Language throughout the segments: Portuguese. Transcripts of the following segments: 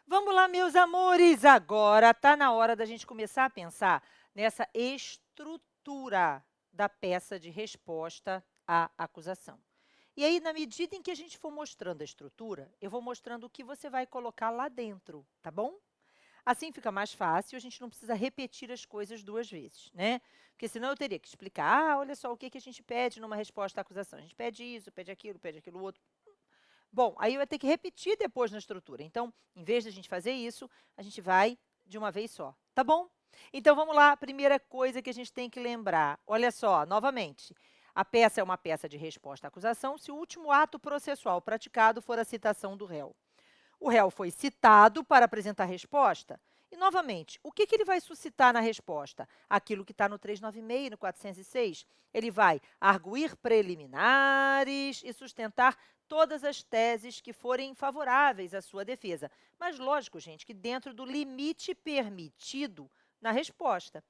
Vamos lá, meus amores, agora está na hora da gente começar a pensar nessa estrutura da peça de resposta à acusação. E aí, na medida em que a gente for mostrando a estrutura, eu vou mostrando o que você vai colocar lá dentro, tá bom? Assim fica mais fácil, a gente não precisa repetir as coisas duas vezes, né? Porque senão eu teria que explicar, olha só, o que que a gente pede numa resposta à acusação. A gente pede isso, pede aquilo outro. Bom, aí eu ia ter que repetir depois na estrutura. Então, em vez de a gente fazer isso, a gente vai de uma vez só, tá bom? Então, vamos lá, a primeira coisa que a gente tem que lembrar. Olha só, novamente, a peça é uma peça de resposta à acusação se o último ato processual praticado for a citação do réu. O réu foi citado para apresentar a resposta. E, novamente, o que ele vai suscitar na resposta? Aquilo que está no 396 e no 406. Ele vai arguir preliminares e sustentar todas as teses que forem favoráveis à sua defesa. Mas, lógico, gente, que dentro do limite permitido na resposta.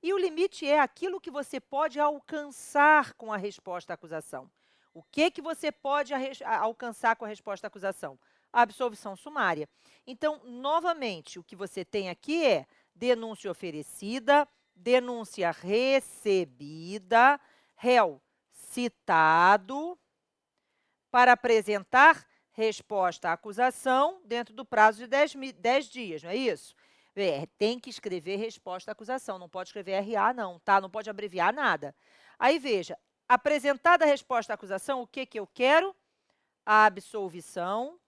E o limite é aquilo que você pode alcançar com a resposta à acusação. O que você pode alcançar com a resposta à acusação? A absolvição sumária. Então, novamente, o que você tem aqui é denúncia oferecida, denúncia recebida, réu citado para apresentar resposta à acusação dentro do prazo de 10 dias, não é isso? Tem que escrever resposta à acusação, não pode escrever RA não, tá? Não pode abreviar nada. Aí, veja, apresentada a resposta à acusação, o que eu quero? A absolvição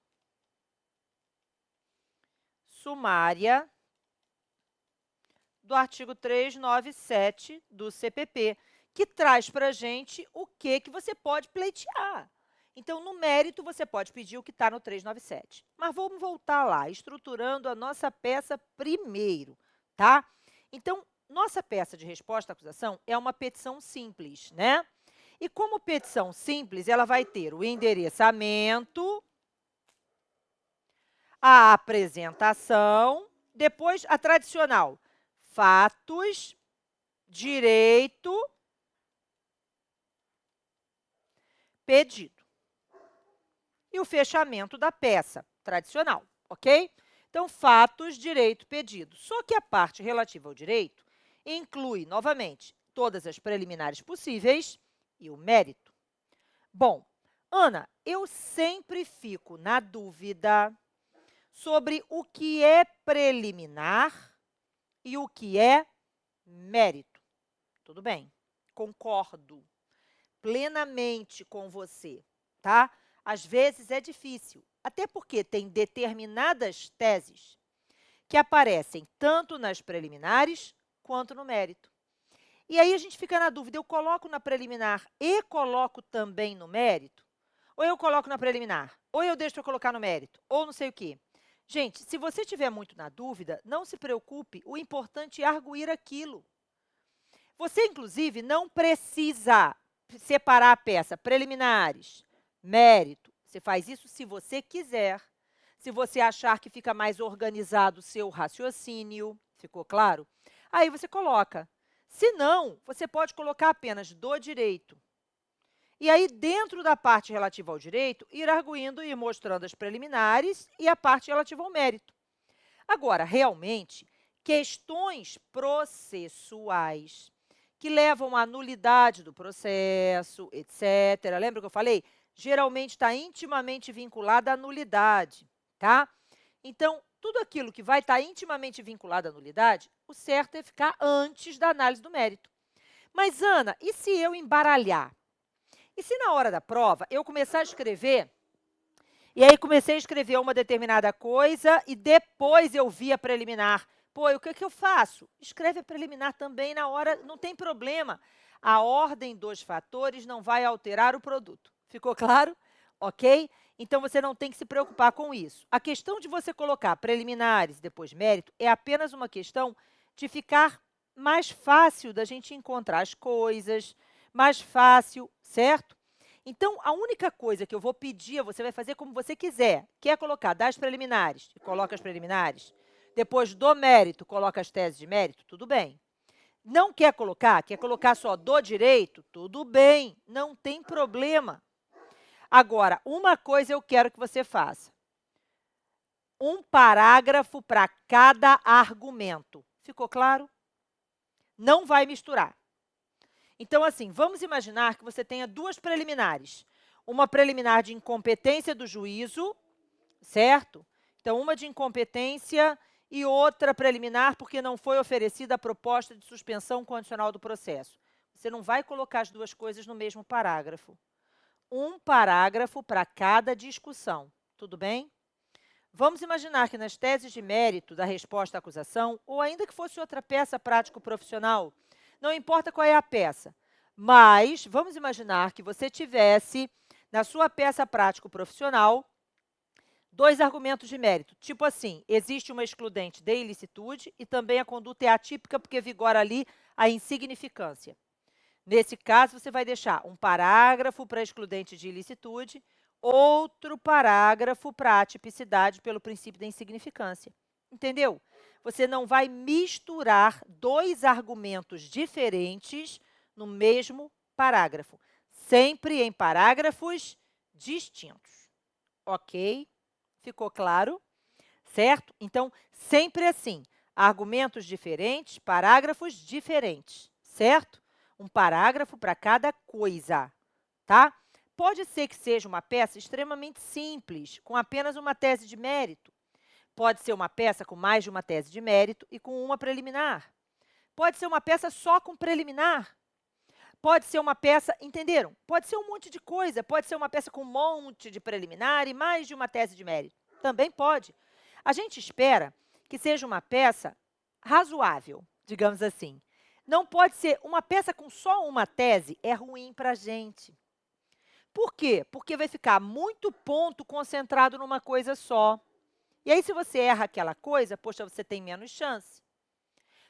sumária do artigo 397 do CPP, que traz para a gente o que você pode pleitear. Então, no mérito, você pode pedir o que está no 397. Mas vamos voltar lá, estruturando a nossa peça primeiro, tá? Então, nossa peça de resposta à acusação é uma petição simples, né? E como petição simples, ela vai ter o endereçamento, a apresentação, depois a tradicional, fatos, direito, pedido. E o fechamento da peça, tradicional, ok? Então, fatos, direito, pedido. Só que a parte relativa ao direito inclui, novamente, todas as preliminares possíveis e o mérito. Bom, Ana, eu sempre fico na dúvida sobre o que é preliminar e o que é mérito. Tudo bem, concordo plenamente com você, tá? Às vezes é difícil, até porque tem determinadas teses que aparecem tanto nas preliminares quanto no mérito. E aí a gente fica na dúvida, eu coloco na preliminar e coloco também no mérito? Ou eu coloco na preliminar, ou eu deixo para colocar no mérito, ou não sei o quê. Gente, se você estiver muito na dúvida, não se preocupe, o importante é arguir aquilo. Você, inclusive, não precisa separar a peça preliminares, mérito. Você faz isso se você quiser, se você achar que fica mais organizado o seu raciocínio, ficou claro? Aí você coloca. Se não, você pode colocar apenas do direito. E aí, dentro da parte relativa ao direito, ir arguindo e mostrando as preliminares e a parte relativa ao mérito. Agora, realmente, questões processuais que levam à nulidade do processo, etc. Lembra que eu falei? Geralmente está intimamente vinculada à nulidade, tá? Então, tudo aquilo que vai estar intimamente vinculado à nulidade, o certo é ficar antes da análise do mérito. Mas, Ana, e se eu embaralhar? E se na hora da prova eu começar a escrever, e aí comecei a escrever uma determinada coisa e depois eu vi a preliminar? Pô, e o que eu faço? Escreve a preliminar também na hora, não tem problema. A ordem dos fatores não vai alterar o produto. Ficou claro? Ok? Então, você não tem que se preocupar com isso. A questão de você colocar preliminares e depois mérito é apenas uma questão de ficar mais fácil da gente encontrar as coisas, mais fácil, certo? Então, a única coisa que eu vou pedir, você vai fazer como você quiser. Quer colocar das preliminares? Coloca as preliminares. Depois do mérito, coloca as teses de mérito? Tudo bem. Não quer colocar só do direito? Tudo bem, não tem problema. Agora, uma coisa eu quero que você faça. um parágrafo para cada argumento. Ficou claro? Não vai misturar. Então, assim, vamos imaginar que você tenha duas preliminares. Uma preliminar de incompetência do juízo, certo? Então, uma de incompetência e outra preliminar porque não foi oferecida a proposta de suspensão condicional do processo. Você não vai colocar as duas coisas no mesmo parágrafo. Um parágrafo para cada discussão, tudo bem? Vamos imaginar que nas teses de mérito da resposta à acusação, ou ainda que fosse outra peça prático-profissional, não importa qual é a peça, mas vamos imaginar que você tivesse, na sua peça prático-profissional, dois argumentos de mérito, tipo assim, existe uma excludente de ilicitude e também a conduta é atípica porque vigora ali a insignificância. Nesse caso, você vai deixar um parágrafo para excludente de ilicitude, outro parágrafo para atipicidade pelo princípio da insignificância. Entendeu? Você não vai misturar dois argumentos diferentes no mesmo parágrafo, sempre em parágrafos distintos. Ok? Ficou claro? Certo? Então, sempre assim, argumentos diferentes, parágrafos diferentes, certo? Um parágrafo para cada coisa, tá? Pode ser que seja uma peça extremamente simples, com apenas uma tese de mérito. Pode ser uma peça com mais de uma tese de mérito e com uma preliminar. Pode ser uma peça só com preliminar. Pode ser uma peça, entenderam? Pode ser um monte de coisa, pode ser uma peça com um monte de preliminar e mais de uma tese de mérito. Também pode. A gente espera que seja uma peça razoável, digamos assim. Não pode ser uma peça com só uma tese, é ruim para a gente. Por quê? Porque vai ficar muito ponto concentrado numa coisa só. E aí, se você erra aquela coisa, poxa, você tem menos chance.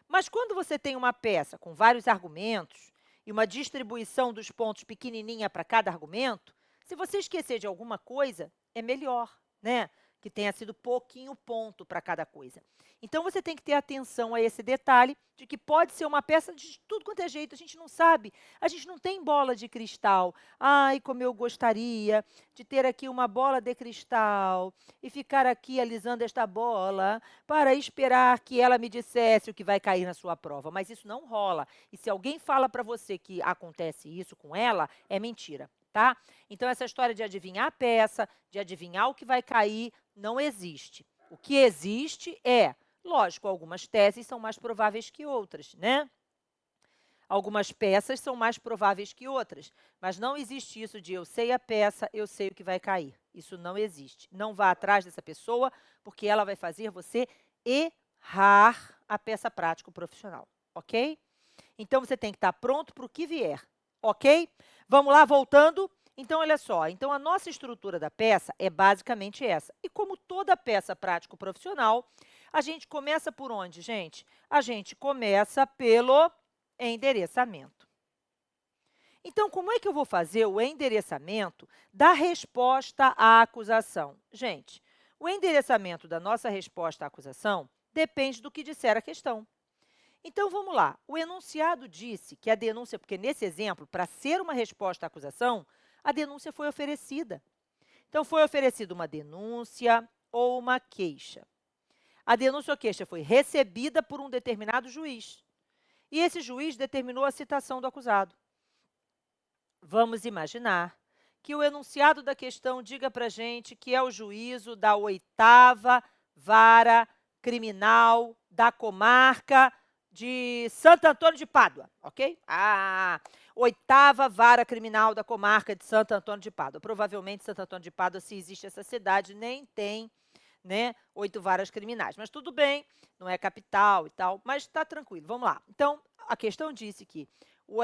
Mas quando você tem uma peça com vários argumentos e uma distribuição dos pontos pequenininha para cada argumento, se você esquecer de alguma coisa, é melhor, né? Que tenha sido pouquinho ponto para cada coisa. Então, você tem que ter atenção a esse detalhe de que pode ser uma peça de tudo quanto é jeito, a gente não sabe, a gente não tem bola de cristal. Ai, como eu gostaria de ter aqui uma bola de cristal e ficar aqui alisando esta bola para esperar que ela me dissesse o que vai cair na sua prova. Mas isso não rola. E se alguém fala para você que acontece isso com ela, é mentira. Tá? Então, essa história de adivinhar a peça, de adivinhar o que vai cair, não existe. O que existe é, lógico, algumas teses são mais prováveis que outras, né? Algumas peças são mais prováveis que outras, mas não existe isso de eu sei a peça, eu sei o que vai cair. Isso não existe. Não vá atrás dessa pessoa, porque ela vai fazer você errar a peça prático-profissional, ok? Então, você tem que estar pronto para o que vier, ok? Vamos lá, voltando. Então, olha só. Então, a nossa estrutura da peça é basicamente essa. E como toda peça prático-profissional, a gente começa por onde, gente? A gente começa pelo endereçamento. Então, como é que eu vou fazer o endereçamento da resposta à acusação? Gente, o endereçamento da nossa resposta à acusação depende do que disser a questão. Então, vamos lá. O enunciado disse que a denúncia, porque nesse exemplo, para ser uma resposta à acusação, a denúncia foi oferecida. Então, foi oferecida uma denúncia ou uma queixa. A denúncia ou queixa foi recebida por um determinado juiz. E esse juiz determinou a citação do acusado. Vamos imaginar que o enunciado da questão diga para a gente que é o juízo da 8ª Vara Criminal da Comarca de Santo Antônio de Pádua, ok? 8ª Vara Criminal da Comarca de Santo Antônio de Pádua. Provavelmente, Santo Antônio de Pádua, se existe essa cidade, nem tem, né, 8 varas criminais. Mas tudo bem, não é capital e tal, mas está tranquilo. Vamos lá. Então, a questão disse que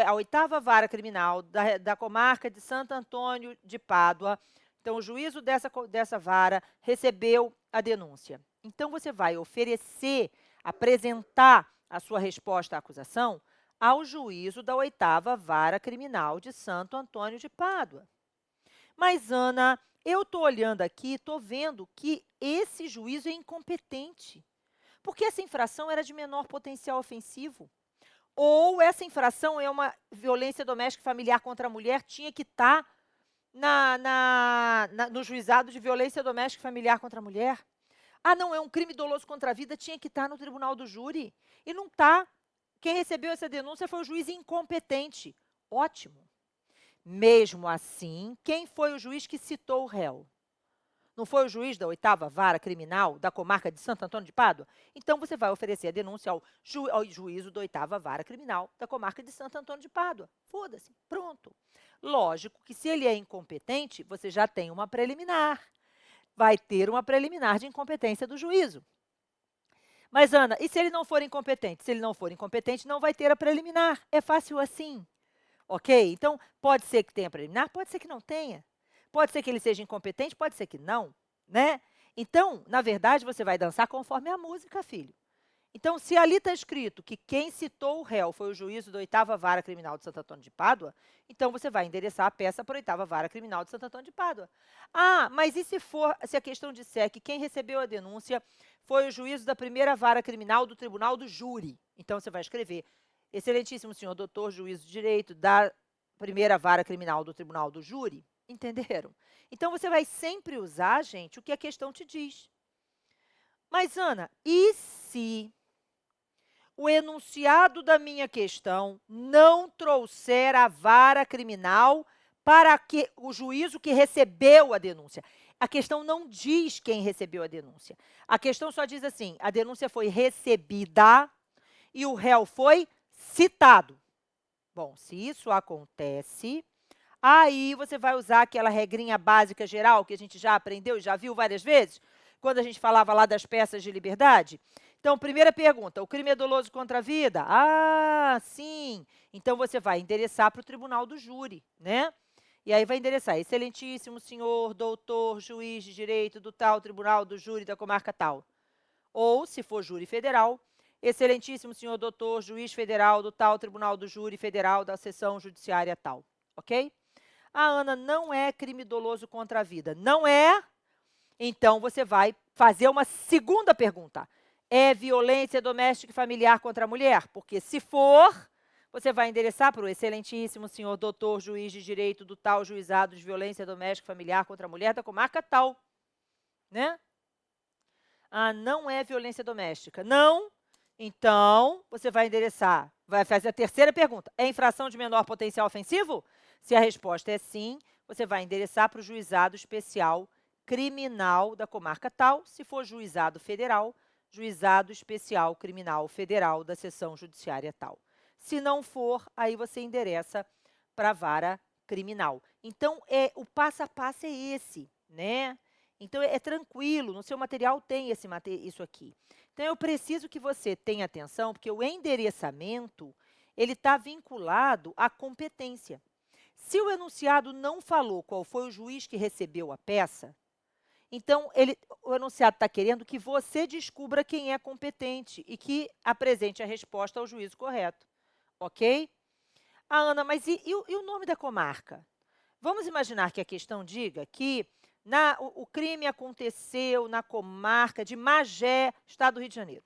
a 8ª Vara Criminal da Comarca de Santo Antônio de Pádua, então, o juízo dessa vara recebeu a denúncia. Então, você vai oferecer, apresentar a sua resposta à acusação ao juízo da 8ª Vara Criminal de Santo Antônio de Pádua. Mas, Ana, eu estou olhando aqui, estou vendo que esse juízo é incompetente, porque essa infração era de menor potencial ofensivo. Ou essa infração é uma violência doméstica familiar contra a mulher, tinha que estar no juizado de violência doméstica familiar contra a mulher. Ah, não, é um crime doloso contra a vida, tinha que estar no tribunal do júri. E não está. Quem recebeu essa denúncia foi o juiz incompetente. Ótimo. Mesmo assim, quem foi o juiz que citou o réu? Não foi o juiz da 8ª Vara Criminal da comarca de Santo Antônio de Pádua? Então, você vai oferecer a denúncia ao juízo da 8ª Vara Criminal da comarca de Santo Antônio de Pádua. Foda-se, pronto. Lógico que se ele é incompetente, você já tem uma preliminar. Vai ter uma preliminar de incompetência do juízo. Mas, Ana, e se ele não for incompetente? Se ele não for incompetente, não vai ter a preliminar. É fácil assim. Ok? Então, pode ser que tenha preliminar, pode ser que não tenha. Pode ser que ele seja incompetente, pode ser que não, né? Então, na verdade, você vai dançar conforme a música, filho. Então, se ali está escrito que quem citou o réu foi o juízo da 8ª Vara Criminal de Santo Antônio de Pádua, então você vai endereçar a peça para a 8ª Vara Criminal de Santo Antônio de Pádua. Ah, mas e se a questão disser que quem recebeu a denúncia foi o juízo da 1ª Vara Criminal do Tribunal do Júri? Então, você vai escrever: excelentíssimo senhor doutor juiz de direito da 1ª Vara Criminal do Tribunal do Júri. Entenderam? Então, você vai sempre usar, gente, o que a questão te diz. Mas, Ana, e se o enunciado da minha questão não trouxer a vara criminal para o juízo que recebeu a denúncia? A questão não diz quem recebeu a denúncia. A questão só diz assim: a denúncia foi recebida e o réu foi citado. Bom, se isso acontece, aí você vai usar aquela regrinha básica geral que a gente já aprendeu e já viu várias vezes, quando a gente falava lá das peças de liberdade. Então, primeira pergunta: o crime é doloso contra a vida? Ah, sim. Então, você vai endereçar para o tribunal do júri, né? E aí vai endereçar: excelentíssimo senhor, doutor, juiz de direito do tal tribunal do júri da comarca tal. Ou, se for júri federal, excelentíssimo senhor, doutor, juiz federal do tal tribunal do júri federal da seção judiciária tal. Ok? A Ana, não é crime doloso contra a vida. Não é? Então, você vai fazer uma segunda pergunta. É violência doméstica e familiar contra a mulher? Porque, se for, você vai endereçar para o excelentíssimo senhor doutor juiz de direito do tal juizado de violência doméstica e familiar contra a mulher da comarca tal. Né? Ah, não é violência doméstica. Não? Então, você vai endereçar, vai fazer a terceira pergunta. É infração de menor potencial ofensivo? Se a resposta é sim, você vai endereçar para o juizado especial criminal da comarca tal. Se for juizado federal, juizado especial criminal federal da seção judiciária tal. Se não for, aí você endereça para a vara criminal. Então, o passo a passo é esse, né? Então, é tranquilo, no seu material tem isso aqui. Então, eu preciso que você tenha atenção, porque o endereçamento, ele está vinculado à competência. Se o enunciado não falou qual foi o juiz que recebeu a peça, então, o enunciado está querendo que você descubra quem é competente e que apresente a resposta ao juízo correto. Ok? Ah, Ana, mas e o nome da comarca? Vamos imaginar que a questão diga que o crime aconteceu na comarca de Magé, estado do Rio de Janeiro.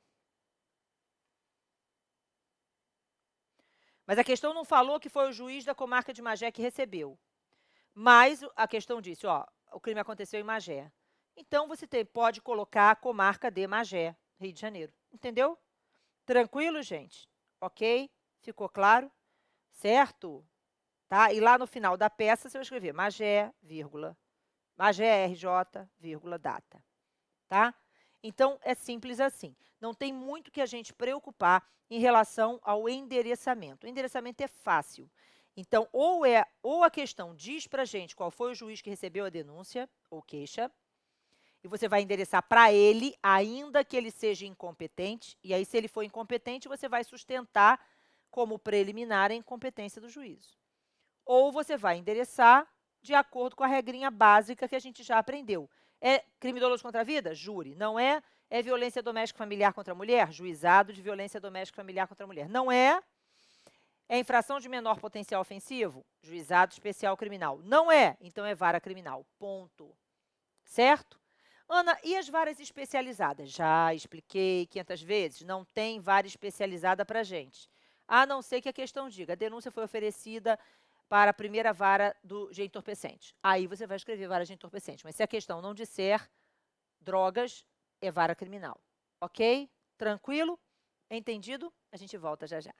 Mas a questão não falou que foi o juiz da comarca de Magé que recebeu. Mas a questão disse, ó, o crime aconteceu em Magé. Então, você pode colocar a comarca de Magé, Rio de Janeiro. Entendeu? Tranquilo, gente? Ok? Ficou claro? Certo? Tá? E lá no final da peça, você vai escrever Magé, vírgula, Magé RJ, vírgula, data. Tá? Então, é simples assim. Não tem muito que a gente preocupar em relação ao endereçamento. O endereçamento é fácil. Então, ou a questão diz para a gente qual foi o juiz que recebeu a denúncia ou queixa, e você vai endereçar para ele, ainda que ele seja incompetente, e aí, se ele for incompetente, você vai sustentar como preliminar a incompetência do juízo. Ou você vai endereçar de acordo com a regrinha básica que a gente já aprendeu. É crime doloso contra a vida? Júri. Não é? É violência doméstica familiar contra a mulher? Juizado de violência doméstica familiar contra a mulher. Não é? É infração de menor potencial ofensivo? Juizado especial criminal. Não é? Então, é vara criminal. Ponto. Certo? Ana, e as varas especializadas? Já expliquei 500 vezes, não tem vara especializada para a gente. A não ser que a questão diga, a denúncia foi oferecida para a 1ª vara de entorpecente. Aí você vai escrever vara de entorpecente. Mas se a questão não disser drogas, é vara criminal, ok? Tranquilo? Entendido? A gente volta já já.